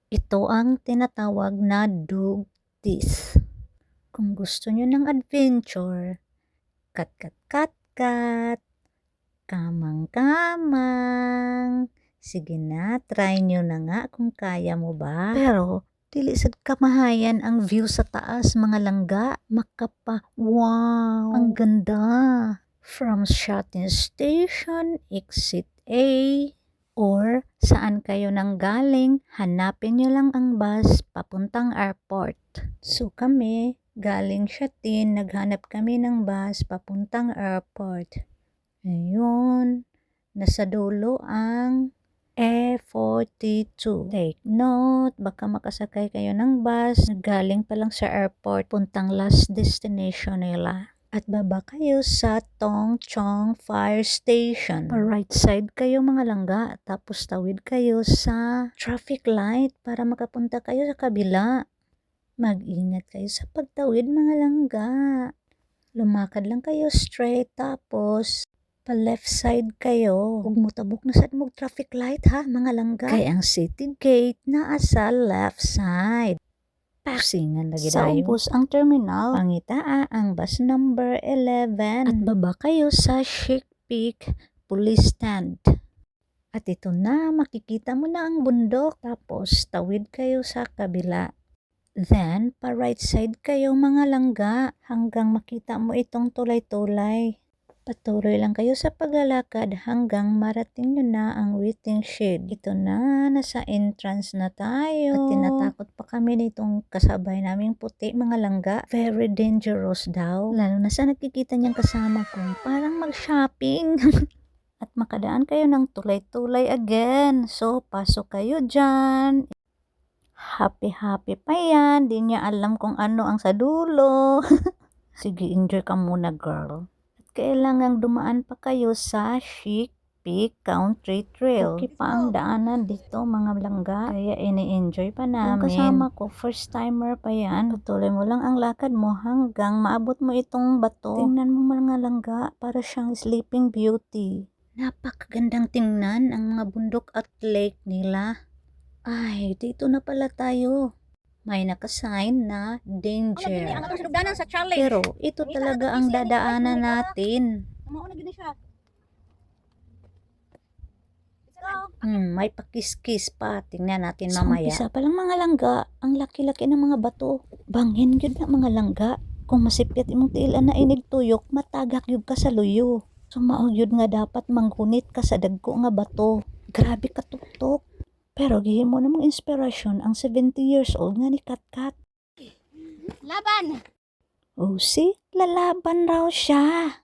Ito ang tinatawag na dugtis. Kung gusto nyo ng adventure, kat, kamang-kamang. Sige na, try nyo na nga kung kaya mo ba. Pero, dili sad kamahayan ang view sa taas mga langga. Makapa, wow! Ang ganda! From Shotton Station, Exit A, or saan kayo nang galing, hanapin nyo lang ang bus papuntang airport. So kami, galing Shotton, naghanap kami ng bus papuntang airport. Ayun, nasa dulo ang E42. Take note, baka makasakay kayo ng bus na galing pa lang sa airport, puntang last destination nila. At baba kayo sa Tong Chong Fire Station. Pa-right side kayo mga langga, tapos tawid kayo sa traffic light para makapunta kayo sa kabila. Mag-ingat kayo sa pagtawid mga langga. Lumakad lang kayo straight, tapos pa left side kayo. Huwag mo tabok na sad mong traffic light ha mga langga. Kaya ang city gate naa sa left side. Pusingan lagi Sa dayo. Ubos ang terminal, pangitaa ang bus number 11. At baba kayo sa Chic Peak Police Stand. At ito na, makikita mo na ang bundok. Tapos tawid kayo sa kabila. Then, pa right side kayo mga langga hanggang makita mo itong tulay-tulay. Patuloy lang kayo sa paglalakad hanggang marating nyo na ang waiting shed. Ito na, nasa entrance na tayo. At tinatakot pa kami nitong kasabay naming puti mga langga. Very dangerous daw. Lalo na sa nakikita niyang kasama ko, parang mag-shopping. At makadaan kayo ng tulay-tulay again. So, pasok kayo dyan. Happy pa yan. Di niya alam kung ano ang sa dulo. Sige, enjoy ka muna girl. Kailangang dumaan pa kayo sa Chic Peak Country Trail. Okay pa ang daanan dito mga langga, kaya ini-enjoy pa namin. Yung kasama ko, first timer pa yan. Patuloy mo lang ang lakad mo hanggang maabot mo itong bato. Tingnan mo mga langga, para siyang Sleeping Beauty. Napakagandang tingnan ang mga bundok at lake nila. Ay, dito na pala tayo. May nakasign na danger. Pero ito talaga ang dadaanan natin. May pakiskis pa. Tingnan natin mamaya. Sa umpisa pa lang mga langga, ang laki-laki ng mga bato. Bangin yun na mga langga. Kung masipyat imong tiilan na inig tuyok, matagak yun ka sa luyo. So maog yun nga dapat manggunit ka sa dagko nga bato. Grabe ka tuktok. Pero gihimo namang inspirasyon ang 70 years old nga ni Katkat. Laban! Oh, see? Lalaban raw siya.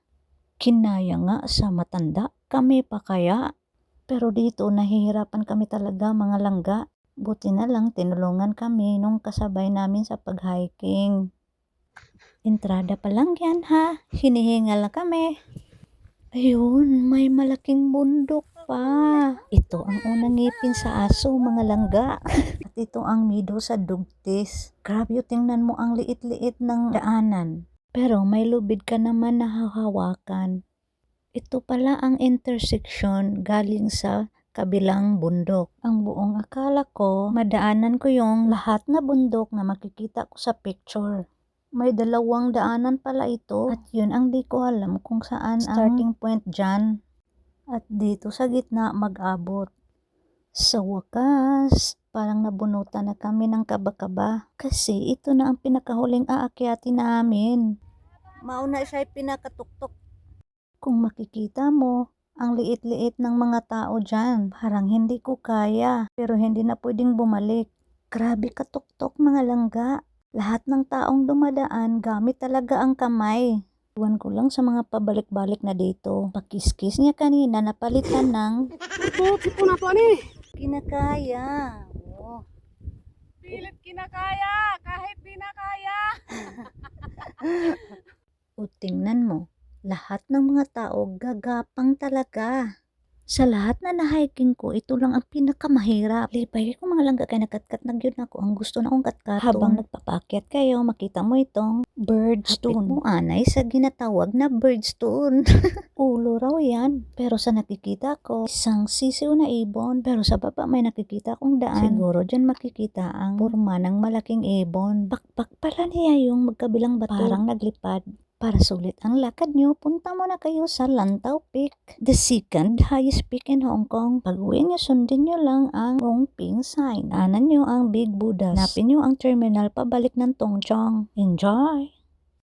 Kinaya nga sa matanda. Kami pa kaya? Pero dito nahihirapan kami talaga mga langga. Buti na lang tinulungan kami nung kasabay namin sa pag-hiking. Entrada pa lang yan ha. Hinihingal na kami. Ayun, may malaking bundok pa. Ito ang unang ngipin sa aso, mga langga. At ito ang mido sa dugtis. Grabe, tingnan mo ang liit-liit ng daanan. Pero may lubid ka naman na hahawakan. Ito pala ang intersection galing sa kabilang bundok. Ang buong akala ko, madaanan ko yung lahat na bundok na makikita ko sa picture. May dalawang daanan pala ito at yun ang di ko alam kung saan starting point dyan. At dito sa gitna mag-abot. Sa wakas, parang nabunutan na kami ng kaba-kaba kasi ito na ang pinakahuling aakyatin namin. Mauna siya'y pinakatuktok. Kung makikita mo, ang liit-liit ng mga tao dyan. Parang hindi ko kaya, pero hindi na pwedeng bumalik. Grabe katuktok mga langga. Lahat ng taong dumadaan gamit talaga ang kamay. Iwan ko lang sa mga pabalik-balik na dito. Pakiskis niya kanina napalitan ng Tipo na to ani. kinakaya. Oh. Pilit kinakaya, kahit di na kaya. O tingnan mo, lahat ng mga tao gagapang talaga. Sa lahat na na-hiking ko, ito lang ang pinakamahirap. Lipay ko mga langga kay nakatkat na gyud ako. Ang gusto na akong katkaton. Habang nagpapaakyat kayo, makita mo itong birdstone. Hapit mo anay sa ginatawag na birdstone. Ulo raw yan. Pero sa nakikita ko, isang sisiw na ibon. Pero sa baba may nakikita kong daan. Siguro dyan makikita ang forma ng malaking ibon. Pakpak pala niya yung magkabilang bato. Parang naglipad. Para sulit ang lakad nyo, punta mo na kayo sa Lantau Peak, the second highest peak in Hong Kong. Pag-uwi nyo, sundin nyo lang ang Ong Ping sign. Anan nyo ang Big Buddhas. Hanapin nyo ang terminal pabalik ng Tongchong. Enjoy!